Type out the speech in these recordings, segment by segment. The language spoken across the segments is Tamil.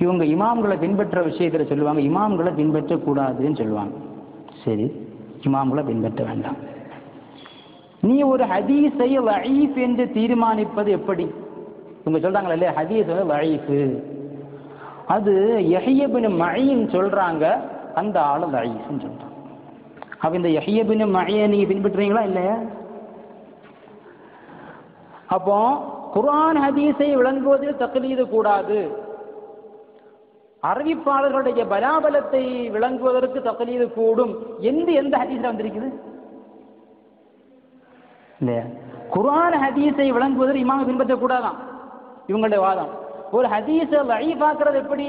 இவங்க இமாம்களை பின்பற்ற விஷயத்தில் சொல்லுவாங்க, இமாம்களை பின்பற்றக்கூடாதுன்னு சொல்லுவாங்க. சரி, இமாம்களை பின்பற்ற வேண்டாம். நீ ஒரு ஹதீஸை லஈஃப் என்று தீர்மானிப்பது எப்படி? இவங்க சொல்றாங்களே இல்லையா, ஹதீஸ் லஈஃப், அது யஹ்யா இப்னு மஈன் சொல்றாங்க, அந்த ஆளு லஈஃப்னு சொல்றாங்க. அப்ப இந்த யஹ்யா இப்னு மஈனை நீங்க பின்பற்றுறீங்களா இல்லையா? அப்போ குர்ஆன் ஹதீஸை விளங்குவதில் தக்லீது கூடாது, அறிவிப்பாளர்களுடைய பலாபலத்தை விளங்குவதற்கு தக்லீது கூடும் என்று எந்த ஹதீஸ்ல வந்திருக்குது? இல்லையா? குர்ஆன் ஹதீஸை விளங்குவதில் இமாம் பின்பற்றக்கூடாதான் இவங்களுடைய வாதம். ஒரு ஹதீஸை லஈஃபாக்குறது எப்படி?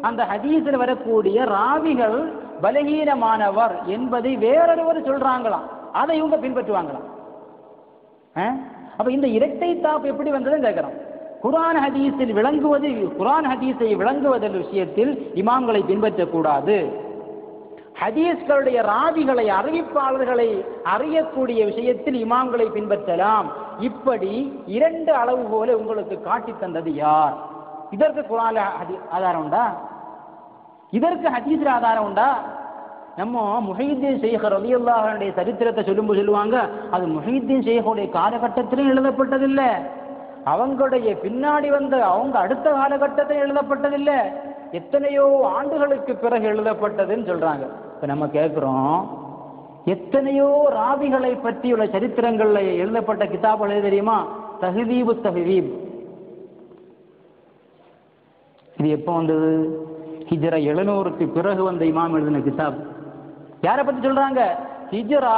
அந்த ஹதீஸில் வரக்கூடிய ராவிகள் பலகீனமானவர் என்பதை வேறொருவர் சொல்றாங்களாம், அதை இவங்க பின்பற்றுவாங்களாம். அப்ப இந்த இரட்டை தாப்பு எப்படி வந்ததுன்னு கேட்கிறோம். குர்ஆன் ஹதீஸில் விளங்குவது, குர்ஆன் ஹதீஸை விளங்குவதில் விஷயத்தில் இமாம்களை பின்பற்றக்கூடாது, ஹதீஸ்களுடைய ராவிகளை அறிவிப்பாளர்களை அறியக்கூடிய விஷயத்தில் இமாம்களை பின்பற்றலாம். இப்படி இரண்டு அளவுகோலை உங்களுக்கு காட்டி தந்தது யார்? இதற்கு குர்ஆன்ல ஆதாரம் உண்டா? இதற்கு ஹதீஸ்ல ஆதாரம் உண்டா? நம்ம முஹைதீன் ஷைக் ரலியல்லாஹு அன்ஹுடைய சரித்திரத்தை சொல்லும்போது சொல்லுவாங்க, அது முஹைதீன் ஷைக்குடைய காலகட்டத்திலும் எழுதப்பட்டதில்லை, அவங்களுடைய பின்னாடி வந்த அவங்க அடுத்த காலகட்டத்தில் எழுதப்பட்டதில்லை, எத்தனையோ ஆண்டுகளுக்கு பிறகு எழுதப்பட்டதுன்னு சொல்றாங்க. இப்ப நம்ம கேட்கிறோம், எத்தனையோ ராவிகளை பற்றியுள்ள சரித்திரங்கள்ல எழுதப்பட்ட கிதாபுகள் தெரியுமா? தஹ்தீபு தஹ்தீப். இது எப்போ வந்தது? ஹிஜ்ரா 700க்கு பிறகு வந்த இமாம் எழுதின கிதாப். யாரை பத்தி சொல்றாங்க? ஹிஜ்ரா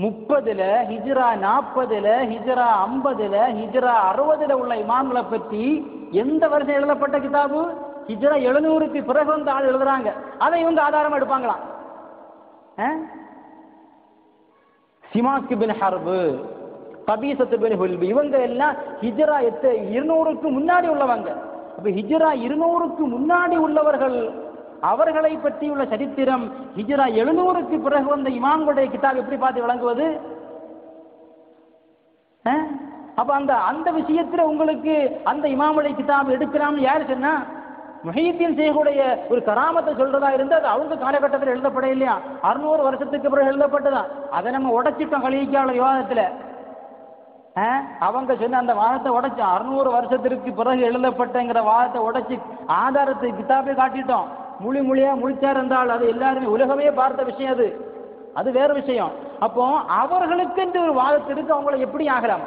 30ல, ஹிஜ்ரா 40ல, ஹிஜ்ரா 50ல, ஹிஜ்ரா 60ல உள்ள இமாம்களை பற்றி எந்த வருஷம் எழுதப்பட்ட கிதாபு? ஹிஜ்ரா 700க்கு பிறகு வந்த ஆள் எழுதுறாங்க. அதை இவங்க ஆதாரமா எடுப்பாங்களாம். சிமாக் பின் ஹர்ப், கபீசத் பின் ஹுல்பி, இவங்க எல்லாம் ஹிஜ்ரா 200க்கு முன்னாடி உள்ளவங்க. அப்ப ஹிஜ்ரா 200க்கு முன்னாடி உள்ளவர்கள், அவர்களை பற்றியுள்ள சரித்திரம் ஹிஜ்ரா 700க்கு பிறகு வந்த இமாம்களுடைய கிதாப் எப்படி பார்த்து விளங்குவது? அப்ப அந்த விஷயத்துல உங்களுக்கு அந்த இமாமுடைய கிதாப் எடுக்கலாம்னு யாரு சொன்னா? முஹைதீன் ஷைக்குடைய ஒரு கராமத்தை சொல்றதா இருந்து அது அவங்க காலகட்டத்தில் எழுதப்பட இல்லையா, 600 வருஷத்துக்கு பிறகு எழுதப்பட்டதான். அதை நம்ம உடைச்சிட்டோம் கலீக்கால விவாதத்துல. அவங்க சொன்ன அந்த வாதத்தை உடைச்சு 600 வருஷத்திற்கு பிறகு எழுதப்பட்டங்கிற வாதத்தை உடைச்சு ஆதாரத்தை கிதாபை காட்டிட்டோம். மொழியா முழிச்சார் இருந்தால் அது எல்லாருமே உலகமே பார்த்த விஷயம், அது வேற விஷயம். அப்போ அவர்களுக்கு இந்த ஒரு வாதத்திற்கு அவங்களை எப்படி ஆகலாம்?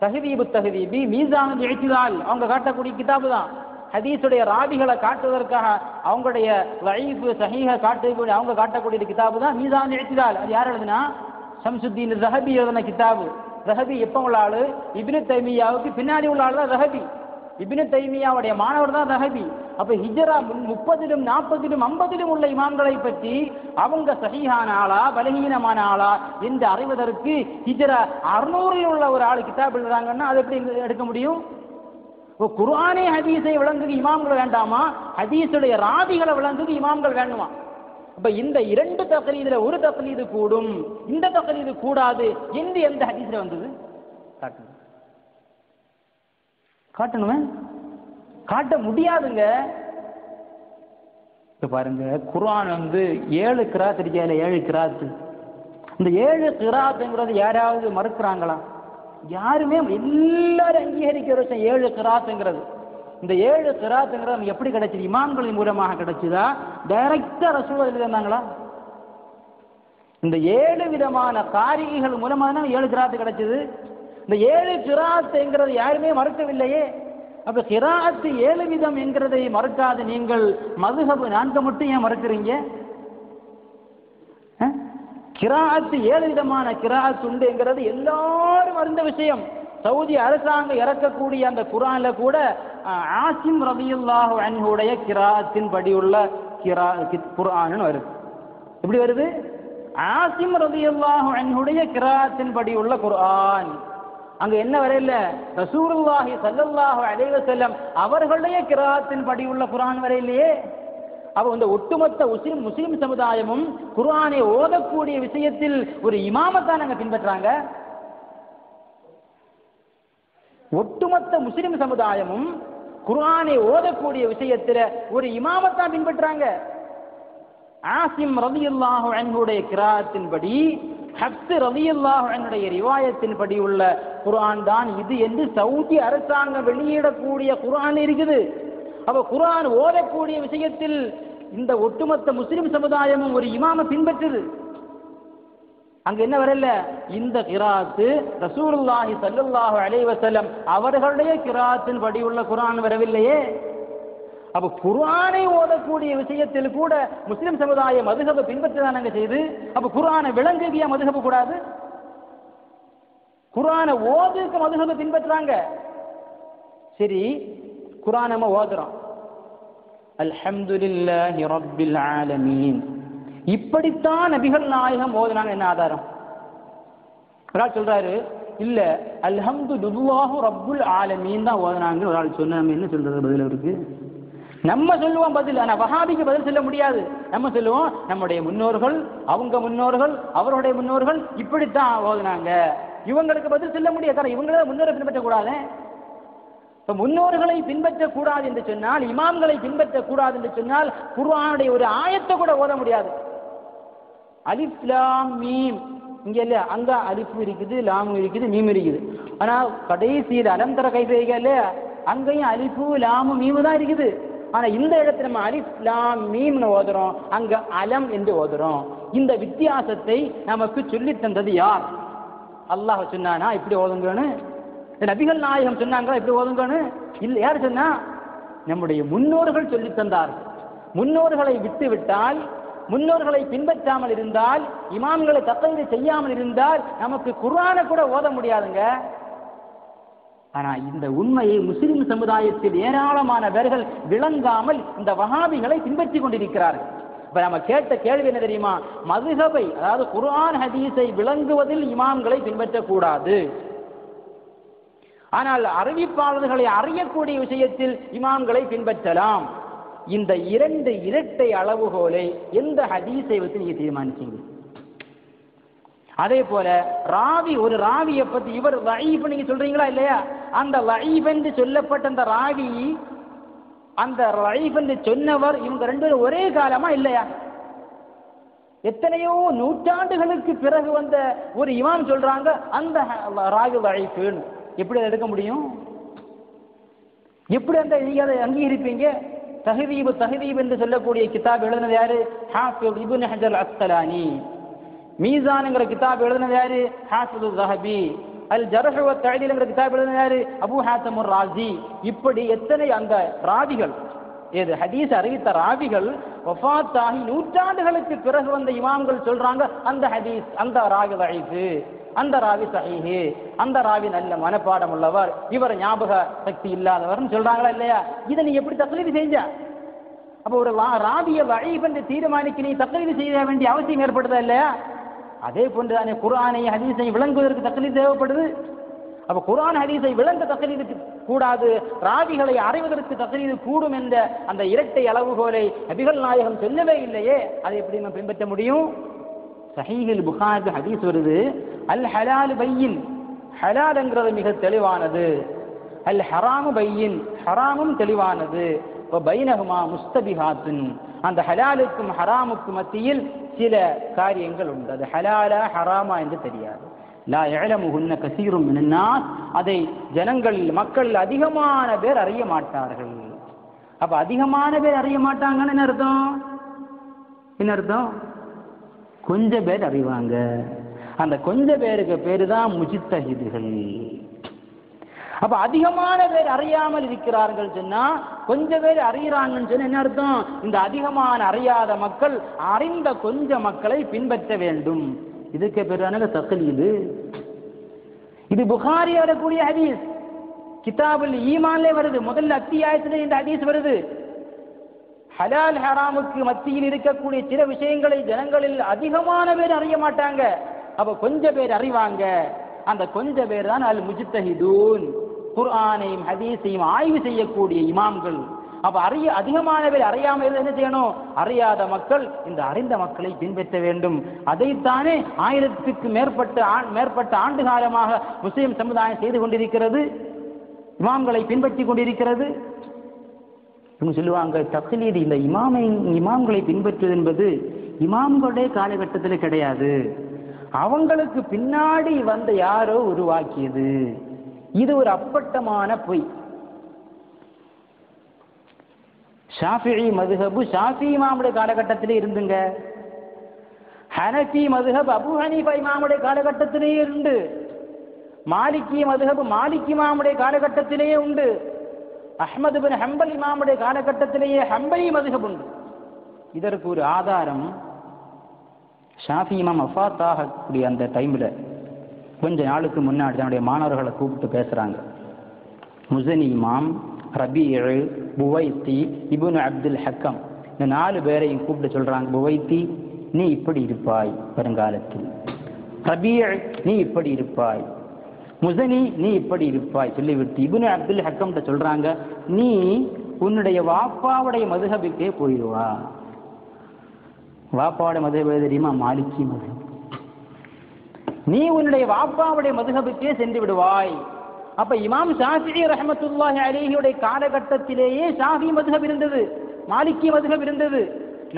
தஹ்தீபு தஹ்தீபி, மீசானுல் இஅ்திதால் அவங்க காட்டக்கூடிய கிதாபு தான். ஹதீஸுடைய ராவிகளை காட்டுவதற்காக அவங்களுடைய லஈஃப் சஹீஹ காட்டக்கூடிய அவங்க காட்டக்கூடிய கிதாபு தான் மீசானுல் இஅ்திதால். அது யார் எழுதுனா? ஷம்சுத்தீன் ஸஹபி எழுதின கிதாபு. ஸஹபி எப்போ உள்ள ஆளு? இப்னு தைமியாவுக்கு பின்னாடி உள்ள ஆள் தான் ஸஹபி. இப்னு தைமியாவுடைய மாணவர் தான் ஸஹபி. அப்ப ஹிஜ்ரா 30லும் 40லும் 50லும் உள்ள இமாம்களை பற்றி அவங்க சஹீஹான ஆளா பலகீனமான ஆளா என்று அறிவதற்கு ஹிஜ்ரா 600ல் உள்ள ஒரு ஆள் கிதாப் எழுதுறாங்கன்னா அது எப்படி எடுக்க முடியும்? குர்ஆனே ஹதீஸை விளங்குது இமாம்கள் வேண்டாமா? ஹதீஸுடைய ராவிகளை விளங்குது இமாம்கள் வேண்டுமா? அப்ப இந்த இரண்டு தக்லீதுல ஒரு தக்லீது கூடும், இந்த தக்லீது கூடாது என்று எந்த ஹதீஸ்ல வந்தது? காட்டணுமே, காட்ட முடியாதுங்க. இப்ப பாருங்க, குர்ஆன் 7 கிராத் இருக்கையில 7 கிராத், இந்த 7 கிராத்ங்கிறது யாராவது மறுக்கிறாங்களா? யாருமே, எல்லாரும் அங்கீகரிக்கிற விஷயம் 7 கிராத்ங்கிறது. இந்த 7 கிராத்ங்கிறது எப்படி கிடைச்சது? இமாம்களின் மூலமாக கிடைச்சதா? டைரக்டா ரசூலுல்லாஹ் எழுதினாங்களா? இந்த 7 விதமான காரிகைகள் மூலமாக தான் 7 கிராத் கிடைச்சது. இந்த 7 கிராத்ங்கிறது யாருமே மறுக்கவில்லையே. அப்ப கிராத் 7 விதம் என்கிறதை மறுக்காது நீங்கள் மதுஹப் 4 மட்டும் ஏன் மறுக்கிறீங்க? கிராத் 7 விதமான கிராத் உண்டு என்கிறது எல்லாரும் அறிந்த விஷயம். சவுதி அரசாங்கம் இறக்கக்கூடிய அந்த குர்ஆன்ல கூட ஆசிம் ரலியல்லாஹு அன்ஹுடைய கிராத்தின் படி உள்ள குர்ஆன் வருது. எப்படி வருது? ஆசிம் ரலியல்லாஹு அன்ஹுடைய கிராத்தின் படி உள்ள குர்ஆன். அங்க என்ன வரையில? ரசூலுல்லாஹி ஸல்லல்லாஹு அலைஹி வஸல்லம் அவர்களுடைய கிராத்தின் படி உள்ள குர்ஆன் வரையிலேயே. அப்ப இந்த ஒட்டுமொத்த முஸ்லிம் சமுதாயமும் குர்ஆனை ஓதக்கூடிய விஷயத்தில் ஒரு இமாமத்தான் நாங்க பின்பற்றாங்க. ஒட்டுமொத்த முஸ்லிம் சமுதாயமும் குர்ஆனை ஓதக்கூடிய விஷயத்துல ஒரு இமாமத்தான் பின்பற்றாங்க. ஆசிம் ரலியல்லாஹு அன்ஹுடைய கிராஅத்தின்படி, ஹப்ஸ் ரலியல்லாஹு அன்ஹுடைய ரிவாயத்தின்படி உள்ள குர்ஆன் தான் இது என்று சவுதி அரசாங்கம் வெளியிடக்கூடிய குர்ஆன் இருக்குது. அப்ப குர்ஆன் ஓதக்கூடிய விஷயத்தில் இந்த ஒட்டுமொத்த முஸ்லிம் சமுதாயமும் ஒரு இமாம பின்பற்றுது. அங்க என்ன வரல, இந்த கிராத்து ரசூலுல்லாஹி ஸல்லல்லாஹு அலைஹி வஸல்லம் அவர்களுடைய கிராத்தின் படி உள்ள குர்ஆன் வரவில்லையே. அப்ப குர்ஆனை ஓதக்கூடிய விஷயத்தில் கூட முஸ்லிம் சமுதாய மதுஹபை பின்பற்றதானங்க செய்து. அப்ப குர்ஆனை விளங்குவியா மதுஹபு கூடாது? குர்ஆனை ஓதுக்கு மதுஹபை பின்பற்றாங்க. சரி, குர்ஆனை நம்ம ஓதுறோம், அல்ஹம்துலில்லாஹி ரப்பில் ஆலமீன், இப்படித்தான் நபிகள் நாயகம் ஓதுனாங்க. என்ன ஆதாரம்? ஒரு ஆள் சொல்றாரு, இல்ல அல்ஹம்துலில்லாஹு ரப்புல் ஆலமீன் தான் ஓதுனாங்க. ஒரு ஆள் சொன்ன, நம்ம என்ன சொல்றது பதில் அவருக்கு? நம்ம சொல்லுவோம் பதில், ஆனா வஹாபிக்கு பதில் சொல்ல முடியாது. நம்ம சொல்லுவோம் நம்முடைய முன்னோர்கள், அவங்க முன்னோர்கள், அவருடைய முன்னோர்கள் இப்படித்தான் ஓதுனாங்க. இவங்களுக்கு பதில் சொல்ல முடியாது. இவங்கள முன்னோரை பின்பற்றக்கூடாது. இப்ப முன்னோர்களை பின்பற்றக்கூடாது என்று சொன்னால், இமாம்களை பின்பற்றக்கூடாது என்று சொன்னால், குர்ஆனுடைய ஒரு ஆயத்தை கூட ஓத முடியாது. அலிஃப் லாம் மீம் இங்க இல்ல, அங்க அலிஃப் இருக்குது, லாம் இருக்குது, மீம் இருக்குது. ஆனா கடைசியில் அலம் தர கைஃபைல அங்கேயும் அலிஃபு லாமு மீமு தான் இருக்குது. ஆனா இந்த இடத்துல நம்ம அலிஃப் லாம் மீம்னு ஓதுறோம், அங்க அலம் என்று ஓதுறோம். இந்த வித்தியாசத்தை நமக்கு சொல்லி தந்தது யார்? அல்லாஹ் சொன்னானா இப்படி ஓதுங்கன்னு? நபிகள் நாயகம் சொன்னாங்களா இப்படி ஓதுங்கன்னு? இல்ல. யார் சொன்னா? நம்முடைய முன்னோர்கள் சொல்லி தந்தார்கள். முன்னோர்களை விட்டு விட்டால், முன்னோர்களை பின்பற்றாமல் இருந்தால், இமாம்களை தக்லீத் செய்யாமல் இருந்தால் நமக்கு குர்ஆனை கூட ஓத முடியாதுங்க. ஆனா இந்த உண்மையை முஸ்லிம் சமுதாயத்தில் ஏராளமான பேர்கள் விளங்காமல் இந்த வஹாபிகளை பின்பற்றி கொண்டிருக்கிறார்கள். இப்ப நம்ம கேட்ட கேள்வி என்ன தெரியுமா? மதுஹபை, அதாவது குர்ஆன் ஹதீஸை விளங்குவதில் இமாம்களை பின்பற்றக்கூடாது, ஆனால் அறிவிப்பாளர்களை அறியக்கூடிய விஷயத்தில் இமாம்களை பின்பற்றலாம். இந்த இரண்டு இரட்டை அளவுகோலை எந்த ஹதீஸை வச்சு நீங்க தீர்மானிச்சீங்க? அதே போல ராவி, ஒரு ராவியை பத்தி இவர் லஈஃப் நீங்க சொல்றீங்களா இல்லையா? அந்த லஈஃப் என்று சொல்லப்பட்ட அந்த ராவி, அந்த லஈஃப் என்று சொன்னவர் இவங்க ரெண்டு பேரும் ஒரே காலமா இல்லையா? எத்தனையோ நூற்றாண்டுகளுக்கு பிறகு வந்த ஒரு இமாம் சொல்றாங்க அந்த ராவி லஈஃப்னு. எப்படி அதை எடுக்க முடியும்? எப்படி அந்த நீங்க அதை அங்கீகரிப்பீங்க? தஹ்தீப் என்று சொல்லக்கூடிய கிதாப் எழுதினது யாரு? ஹாஃபிஸ் இப்னு ஹஜர் அஸ்கலானி. மீசான்ங்கிற கிதாப் எழுதினது யாரு? ஹாஃபிஸ் ஸஹபி. அல் ஜர்ஹ் வ தஅதீல்ங்கிற கிதாப் எழுதினது யாரு? அபூ ஹாத்திம் ராஸி. இப்படி எத்தனை அந்த ராவிகள், ஏது ஹதீஸ் அறிவித்த ராவிகள் வஃபாத் ஆகி நூற்றாண்டுகளுக்கு பிறகு வந்த இமாம்கள் சொல்றாங்க அந்த ஹதீஸ், அந்த ராவி தஈஃப், அந்த ராவி சஹீஹ், அந்த ராவி நல்ல மனப்பாடம் உள்ளவர், இவர் ஞாபக சக்தி இல்லாதவர்னு சொல்றாங்களா இல்லையா? இதை நீ எப்படி தக்லீத் செஞ்ச? அப்ப ஒரு ராவிய தஈஃப் என்று தீர்மானிக்க நீ தக்லீத் செய்ய வேண்டிய அவசியம் ஏற்படுதா இல்லையா? அதே போன்றுதானே குர்ஆனை ஹதீஸை விளங்குவதற்கு தக்லீத் தேவைப்படுது. அப்ப குர்ஆன் ஹதீஸை விளங்க தக்லீத் கூடாது, ராவிகளை அறிவதற்கு தக்லீத் கூடும் என்ற அந்த இரட்டை அளவுகோலை நபிகள் நாயகம் சொல்லவே இல்லையே. அதை எப்படி நம்ம பின்பற்ற முடியும்? சஹீஹுல் புகாரி ஹதீஸ் வருது, அல் ஹலால் பையின், ஹலால்ங்கிறது மிக தெளிவானது, அல் ஹராமு பையின், ஹராமும் தெளிவானது, பைனஹுமா முஸ்தபிஹாத்துன், அந்த ஹலாலுக்கும் ஹராமுக்கும் மத்தியில் சில காரியங்கள் உண்டு. அது ஹலாலா ஹராமா என்று தெரியாது. லா யஅலமுஹுன்ன கஸீரும் மினன் நாஸ், அதை ஜனங்கள் மக்கள் அதிகமான பேர் அறிய மாட்டார்கள். அப்ப அதிகமான பேர் அறிய மாட்டாங்கன்னு என்ன அர்த்தம்? என்ன அர்த்தம்? கொஞ்ச பேர் அறிவாங்க. அந்த கொஞ்ச பேருக்கு பேரு தான் முஜ்தஹிதுகள். அப்ப அதிகமான பேர் அறியாமல் இருக்கிறார்கள் சொன்னா, கொஞ்ச பேர் அறிகிறாங்கன்னு சொன்னா என்ன அர்த்தம்? இந்த அதிகமான அறியாத மக்கள் அறிந்த கொஞ்ச மக்களை பின்பற்ற வேண்டும். இதுக்கு பேரான தக்லீது. இது புகாரி வரக்கூடிய ஹதீஸ், கிதாபுல் ஈமான்ல வருது, முதல்ல அத்தியாயத்திலே இந்த ஹதீஸ் வருது. ஹலால் ஹராமுக்கு மத்தியில் இருக்கக்கூடிய சில விஷயங்களை ஜனங்களில் அதிகமான பேர் அறிய மாட்டாங்க. அப்ப கொஞ்ச பேர் அறிவாங்க. அந்த கொஞ்ச பேர் தான் அல் முஜ்தஹிதூன், குர்ஆனையும் ஹதீஸையும் ஆய்வு செய்யக்கூடிய இமாம்கள். அப்ப அதிகமான பேர் அறியாமல் என்ன செய்யணும்? அறியாத மக்கள் இந்த அறிந்த மக்களை பின்பற்ற வேண்டும். அதைத்தானே 1000க்கு மேற்பட்ட ஆண்டு காலமாக முஸ்லிம் சமுதாயம் செய்து கொண்டிருக்கிறது, இமாம்களை பின்பற்றி கொண்டிருக்கிறது. இவங்க சொல்லுவாங்க தக்லீத் இந்த இமாம்களை பின்பற்றுவது என்பது இமாம்களுடைய காலகட்டத்தில் கிடையாது, அவங்களுக்கு பின்னாடி வந்த யாரோ உருவாக்கியது. இது ஒரு அப்பட்டமான பொய். ஷாஃபிஈ மதுஹப் ஷாஃபி இமாமுடைய காலகட்டத்திலே இருந்துங்க. ஹனஃபி மதுஹப் அபூ ஹனீஃபா இமாமுடைய காலகட்டத்திலேயே உண்டு. மாலிகி மதுஹப் மாலிக் இமாமுடைய காலகட்டத்திலேயே உண்டு. அஹ்மது பின் ஹம்பல் இமாமுடைய காலகட்டத்திலேயே ஹம்பலி மதுஹப் உண்டு. இதற்கு ஒரு ஆதாரம், ஷாஃபி இமாம் வஃபாத் ஆகக்கூடிய அந்த டைமில் கொஞ்ச நாளுக்கு முன்னாடி தன்னுடைய மாணவர்களை கூப்பிட்டு பேசுகிறாங்க. முஸனி இமாம், ரபீஉ, புவைத்தி, இப்னு அப்துல் ஹக்கம், இந்த 4 பேரையும் கூப்பிட்டு சொல்கிறாங்க, புவைத்தி நீ இப்படி இருப்பாய் வருங்காலத்தில், ரபீஉ நீ இப்படி இருப்பாய், முஸனி நீ இப்படி இருப்பாய் சொல்லிவிட்டு இப்னு அப்துல் ஹக்கம் சொல்கிறாங்க, நீ உன்னுடைய வாப்பாவுடைய மதுஹபுக்கே போயிடுவா. வாப்பாவுடைய மதுஹப் தெரியுமா? மாலிகி மதுஹப். நீ உன்னுடைய வாப்பாவுடைய மதுஹபுக்கே சென்று விடுவாய். அப்ப இமாம் ஷாஃபிஈ ரஹ்மத்துல்லாஹி அலைஹியுடைய காலகட்டத்திலேயே ஷாஃபி மதுஹப் இருந்தது, மாலிகி மதுஹப் இருந்தது.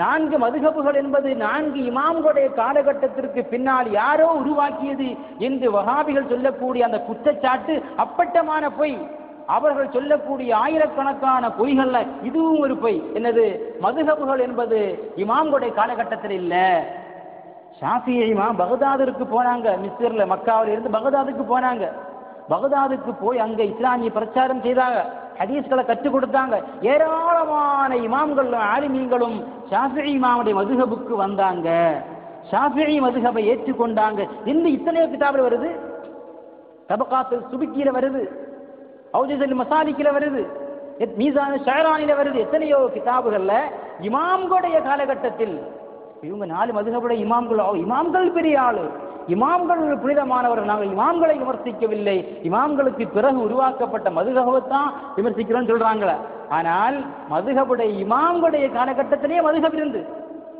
4 மதுஹபுகள் என்பது 4 இமாம்களுடைய காலகட்டத்திற்கு பின்னால் யாரோ உருவாக்கியது என்று வஹாபிகள் சொல்லக்கூடிய அந்த குற்றச்சாட்டு அப்பட்டமான பொய். அவர்கள் சொல்லக்கூடிய ஆயிரக்கணக்கான பொய்கள்ல இதுவும் ஒரு பொய். என்னது? மதுஹபுகள் என்பது இமாம்களுடைய காலகட்டத்தில் இல்ல. ஷாஃபிஈ இமாம் பகதாதுக்கு போனாங்க, மிஸ்ர்ல மக்காவில் இருந்து பகதாதுக்கு போனாங்க. பகதாதுக்கு போய் அங்க இஸ்லாமிய பிரச்சாரம் செய்தாங்க, ஹதீஸ்களை கற்றுக் கொடுத்தாங்க. ஏராளமான இமாம்களும் ஆலிமீன்களும் ஷாஃபிஈ இமாமுடைய மதுஹபுக்கு வந்தாங்க, ஷாஃபிஈ மதுஹபை ஏற்றுக்கொண்டாங்க. இன்னும் இத்தனையோ கிதாபில் வருது, தபகாத்துல் சுபுக்கியில வருது, அவுஜுல் மசாலிக்கில வருது, மீசான் ஷஅரானில வருது. எத்தனையோ கிதாபுகள்ல இமாம்களுடைய காலகட்டத்தில் இவங்க 4 மதுஹபுடைய இமாம்கள் பெரிய ஆளு, இமாம்கள் புனிதமானவர்கள், நாங்கள் இமாம்களை விமர்சிக்கவில்லை, இமாம்களுக்கு பிறகு உருவாக்கப்பட்ட மதுஹபைத்தான் விமர்சிக்கிறோம்னு சொல்றாங்களே. ஆனால் மதுஹபுடைய இமாம்களுடைய காலகட்டத்திலேயே மதுஹப் இருந்து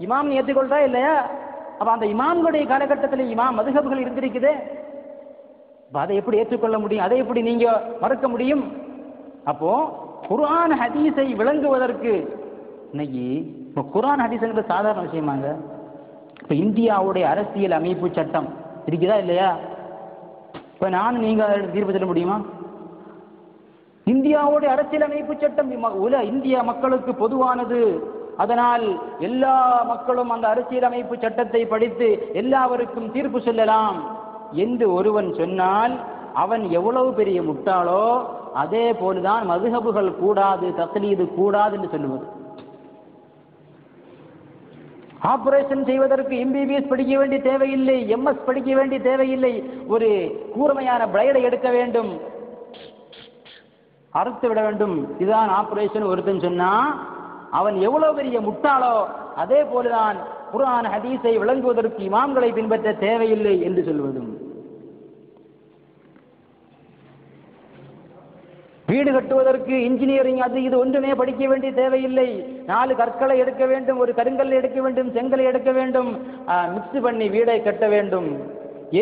இமாம் ஏற்றுக்கொள்றா இல்லையா? அப்ப அந்த இமாம்களுடைய காலகட்டத்திலே இமாம் மதுஹபுகள் இருந்திருக்குதே, அதை எப்படி ஏற்றுக்கொள்ள முடியும்? அதை எப்படி நீங்க மறுக்க முடியும்? அப்போ குர்ஆன் ஹதீஸை விளங்குவதற்கு இன்னைக்கு குர்ஆன் ஹதீஸ்ங்கிறது சாதாரண விஷயமாங்க. இப்ப இந்தியாவுடைய அரசியல் அமைப்பு சட்டம் இருக்குதா இல்லையா? இப்ப நான் நீங்க தீர்ப்பு சொல்ல முடியுமா? இந்தியாவுடைய அரசியல் அமைப்பு சட்டம் இந்திய மக்களுக்கு பொதுவானது, அதனால் எல்லா மக்களும் அந்த அரசியல் அமைப்பு சட்டத்தை படித்து எல்லாருக்கும் தீர்ப்பு சொல்லலாம் என்று ஒருவன் சொன்னால் அவன் எவ்வளவு பெரிய முட்டாளோ அதே போலுதான் மதுஹபுகள் கூடாது, தக்லீது கூடாது என்று சொல்லுவது. ஆபரேஷன் செய்வதற்கு எம்பிபிஎஸ் படிக்க வேண்டிய தேவையில்லை, எம்எஸ் படிக்க வேண்டிய தேவையில்லை, ஒரு கூர்மையான பிளேடை எடுக்க வேண்டும், அறுத்து விட வேண்டும், இதுதான் ஆபரேஷன் ஒருத்தன் சொன்னா அவன் எவ்வளவு பெரிய முட்டாளோ அதே போலுதான் குர்ஆன் ஹதீஸை விளங்குவதற்கு இமாம்களை பின்பற்ற தேவையில்லை என்று சொல்வதும். வீடு கட்டுவதற்கு இன்ஜினியரிங் அது இது ஒன்றுமே படிக்க வேண்டிய தேவையில்லை, 4 கற்களை எடுக்க வேண்டும், ஒரு கருங்கல்லை எடுக்க வேண்டும், செங்கலை எடுக்க வேண்டும், மிக்ஸ் பண்ணி வீடை கட்ட வேண்டும்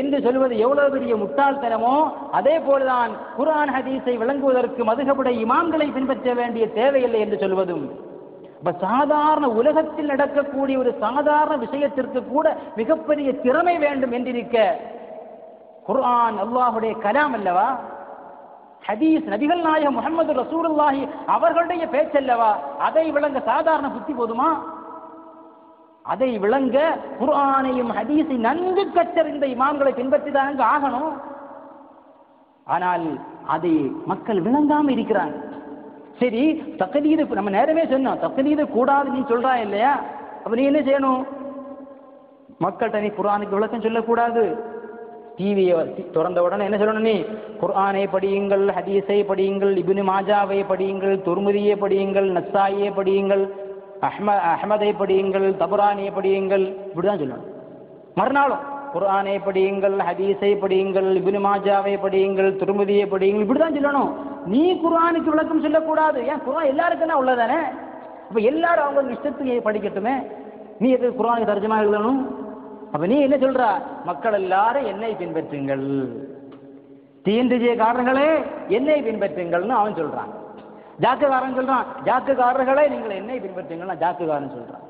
என்று சொல்வது எவ்வளவு பெரிய முட்டாள்தனமோ அதே போலதான் குர்ஆன் ஹதீஸை விளங்குவதற்கு மதுஹபுடைய இமாம்களை பின்பற்ற வேண்டிய தேவையில்லை என்று சொல்வதும். சாதாரண உலகத்தில் நடக்கக்கூடிய ஒரு சாதாரண விஷயத்திற்கு கூட மிகப்பெரிய திறமை வேண்டும் என்றிருக்க, குர்ஆன் அல்லாஹுடைய கலாம் அல்லவா, ஹதீஸ் நபிகள் நாயகம் முஹம்மது ரசூலுல்லாஹி அவர்களுடைய பேச்சல்லவா, அதை விளங்க சாதாரண புத்தி போதுமா? அதை விளங்க குர்ஆனையும் ஹதீஸை நன்கு கற்றறிந்த இமாம்களை பின்பற்றிதான் ஆகணும். ஆனால் அதை மக்கள் விளங்காம இருக்கிறாங்க. சரி, தக்லீது நம்ம நேரமே சொன்னோம், தக்லீது கூடாது நீ சொல்றா இல்லையா? அப்ப நீ என்ன செய்யணும்? மக்கள்கிட்ட நீ குர்ஆனுக்கு விளக்கம் சொல்லக்கூடாது. டிவியை திறந்த உடனே என்ன சொல்லணும்? நீ குர்ஆனை படியுங்கள், ஹதீஸை படியுங்கள், இப்னு மாஜாவை படியுங்கள், துர்முதியை படியுங்கள், நஸ்ஸாயியை படியுங்கள், அஹ்மதை படியுங்கள், தபரானியை படியுங்கள், இப்படிதான் சொல்லணும். மறுநாளும் குர்ஆனை படியுங்கள், ஹதீஸை படியுங்கள், இப்னு மாஜாவை படியுங்கள், துர்முதியை படியுங்கள், இப்படிதான் சொல்லணும். நீ குர்ஆனுக்கு விளக்கம் சொல்லக்கூடாது. ஏன்? குர்ஆன் எல்லாருக்கும் தான் உள்ளதானே. அப்ப எல்லாரும் அவங்க இஷ்டத்துக்கு படிக்கட்டுமே, நீ எதுக்கு குர்ஆனுக்கு தர்ஜமா எழுதணும்? அப்ப நீ என்ன சொல்ற? மக்கள் எல்லாரும் என்னை பின்பற்றுங்கள், தீன்றுஜியக்காரர்களே என்னை பின்பற்றுங்கள்னு அவன் சொல்றான். ஜாக்குக்காரன் சொல்றான், ஜாக்குக்காரர்களே நீங்கள் என்னை பின்பற்றுங்கள், ஜாக்குக்காரன் சொல்றான்.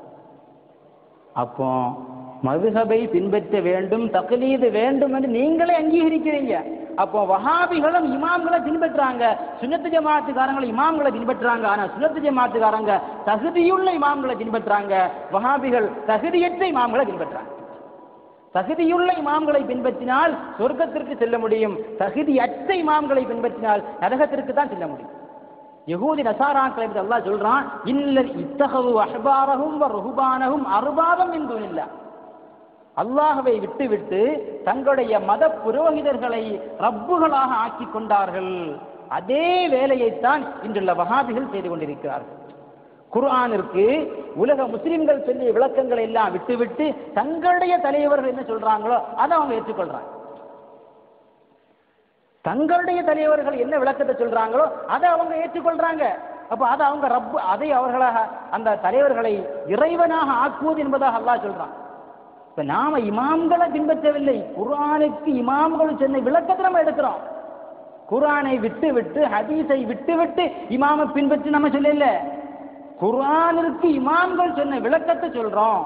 அப்போ மதுஹபை பின்பற்ற வேண்டும், தக்லீது வேண்டும் என்று நீங்களே அங்கீகரிக்கிறீங்க. அப்போ வஹாபிகளும் இமாம்களை பின்பற்றாங்க, சுன்னத்து ஜமாத்துக்காரங்களை இமாம்களை பின்பற்றாங்க. ஆனா சுன்னத்து ஜமாத்துக்காரங்க தகுதியுள்ள இமாம்களை பின்பற்றாங்க, வஹாபிகள் தகுதியற்ற இமாம்களை பின்பற்றாங்க. தகுதியுள்ள இமாம்களை பின்பற்றினால் சொர்க்கத்திற்கு செல்ல முடியும், தகுதியற்ற இமாம்களை பின்பற்றினால் நரகத்திற்கு தான் செல்ல முடியும். யஹூதி நசாராக்களை பற்றி அல்லாஹ் சொல்றான், இன்னல் இத்தஹது அஹ்பாரஹும் வ ருஹ்பானஹும் அர்பாபம் மின் துனில்லாஹ். அல்லாஹ்வை விட்டுவிட்டு தங்களுடைய மத புரோகிதர்களை ரப்புகளாக ஆக்கி கொண்டார்கள். அதே வேலையைத்தான் இன்றுள்ள வஹாபிகள் செய்து கொண்டிருக்கிறார்கள். குர்ஆனிற்கு உலக முஸ்லிம்கள் சொல்லிய விளக்கங்களை எல்லாம் விட்டுவிட்டு தங்களுடைய தலைவர்கள் என்ன சொல்றாங்களோ அதை அவங்க ஏற்றுக்கொள்றாங்க. தங்களுடைய தலைவர்கள் என்ன விளக்கத்தை சொல்றாங்களோ அதை அவங்க ஏற்றுக்கொள்றாங்க. அப்ப அதை அவங்க ரப்பு, அதை அவர்களாக அந்த தலைவர்களை இறைவனாக ஆக்குவது என்பதாக அல்லாஹ் சொல்றான். இப்ப நாம இமாம்களை பின்பற்றவில்லை, குர்ஆனுக்கு இமாம்கள் சொன்ன விளக்கத்தை நம்ம எடுக்கிறோம். குர்ஆனை விட்டு விட்டு ஹதீஸை விட்டு விட்டு இமாமை பின்பற்றி நம்ம சொல்லல, குர்ஆனிற்கு இமாம்கள் சொன்ன விளக்கத்தை சொல்றோம்,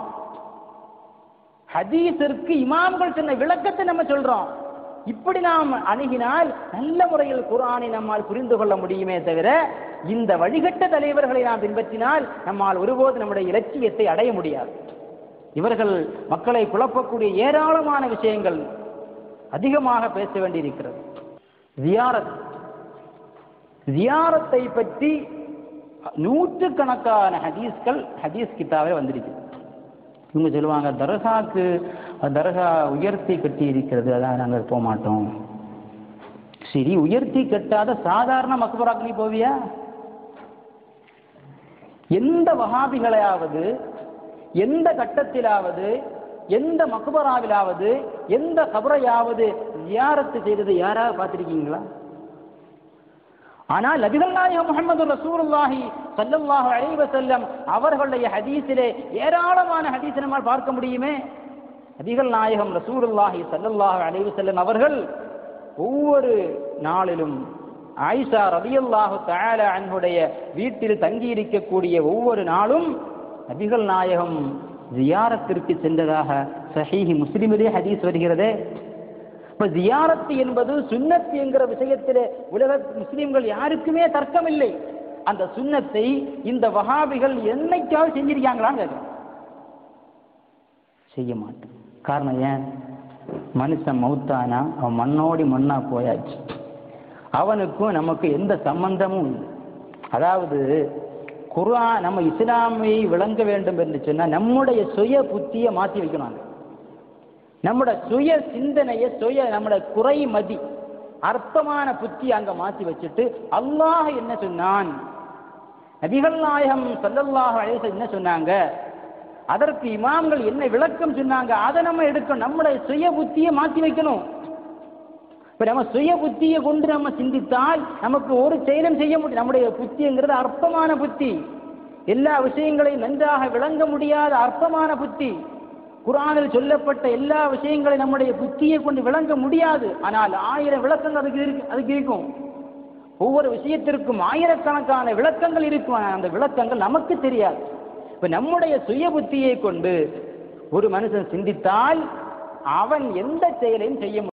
ஹதீஸிற்கு இமாம்கள் சொன்ன விளக்கத்தை நம்ம சொல்றோம். இப்படி நாம் அணுகினால் நல்ல முறையில் குர்ஆனை நம்மால் புரிந்து கொள்ள முடியுமே தவிர இந்த வழிகட்ட தலைவர்களை நாம் பின்பற்றினால் நம்மால் ஒருபோது நம்முடைய இலட்சியத்தை அடைய முடியாது. இவர்கள் மக்களை குழப்பக்கூடிய ஏராளமான விஷயங்கள் அதிகமாக பேச வேண்டியிருக்கிறது. ஜியாரத்தை பற்றி நூற்றுக்கணக்கான ஹதீஸ்கள் ஹதீஸ் கிதாபே வந்திருக்கு. இவங்க சொல்லுவாங்க, தர்கா உயர்த்தி கட்டி இருக்கிறது, அதான் நாங்கள் போக மாட்டோம். சரி, உயர்த்தி கட்டாத சாதாரண மக்பராக்கு நீ போவியா? எந்த வஹாபிகளையாவது எந்த கட்டத்திலாவது எந்த மக்பராவிலாவது எந்த கபரையாவது ஜியாரத்து செய்தது யாராவது பார்த்திருக்கீங்களா? ஆனால் நபிகள் நாயகம் முஹம்மது ரசூலுல்லாஹி ஸல்லல்லாஹு அலைஹி வஸல்லம் அவர்களுடைய ஹதீஸிலே ஏராளமான ஹதீஸை நம்மால் பார்க்க முடியுமே. நபிகள் நாயகம் ரசூலுல்லாஹி ஸல்லல்லாஹு அலைஹி வஸல்லம் அவர்கள் ஒவ்வொரு நாளிலும் ஆயிஷா ரலியல்லாஹு தஆலா அன்ஹுடைய வீட்டில் தங்கி இருக்கக்கூடிய ஒவ்வொரு நாளும் நபிகள் நாயகம் ஜியாரத்திற்கு சென்றதாக சஹீஹ் முஸ்லிமிலே ஹதீஸ் வருகிறதே. இப்ப ஜியாரத்து என்பது சுன்னத் என்கிற விஷயத்திலே உலக முஸ்லிம்கள் யாருக்குமே தர்க்கமில்லை. அந்த சுன்னத்தை இந்த வஹாபிகள் என்னைக்காவது செஞ்சிருக்காங்களான்னு கேட்கிறோம். செய்ய மாட்டோம். காரணம் ஏன்? மனுஷன் மௌத்தானா அவன் மண்ணோடி மண்ணா போயாச்சு, அவனுக்கும் நமக்கு எந்த சம்பந்தமும் இல்லை. அதாவது குர்ஆன் நம்ம இஸ்லாமை விளங்க வேண்டும் என்று சொன்னால் நம்முடைய சுய புத்தியை மாற்றி வைக்கணும். நம்முடைய சுய சிந்தனையை நம்முடைய குறைமதி அற்பமான புத்தி அங்க மாற்றி வச்சுட்டு அல்லாஹ் என்ன சொன்னான், நபிகள் நாயகம் ஸல்லல்லாஹு அலைஹி வஸல்லம் என்ன சொன்னாங்க, அதற்கு இமாம்கள் என்ன விளக்கம் சொன்னாங்க, அதை நம்ம எடுக்கணும். நம்முடைய சுய புத்தியை மாற்றி வைக்கணும். இப்ப நம்ம சுய புத்தியை கொண்டு நம்ம சிந்தித்தால் நமக்கு ஒரு செயலும் செய்ய முடியும். நம்முடைய புத்திங்கிறது அற்பமான புத்தி, எல்லா விஷயங்களையும் நன்றாக விளங்க முடியாத அற்பமான புத்தி. குர்ஆனில் சொல்லப்பட்ட எல்லா விஷயங்களையும் நம்முடைய புத்தியை கொண்டு விளங்க முடியாது. ஆனால் 1000 விளக்கங்கள் அதுக்கு இருக்கும். ஒவ்வொரு விஷயத்திற்கும் ஆயிரக்கணக்கான விளக்கங்கள் இருக்கும். அந்த விளக்கங்கள் நமக்கு தெரியாது. இப்ப நம்முடைய சுய புத்தியை கொண்டு ஒரு மனுஷன் சிந்தித்தால் அவன் எந்த செயலையும் செய்ய முடியும்.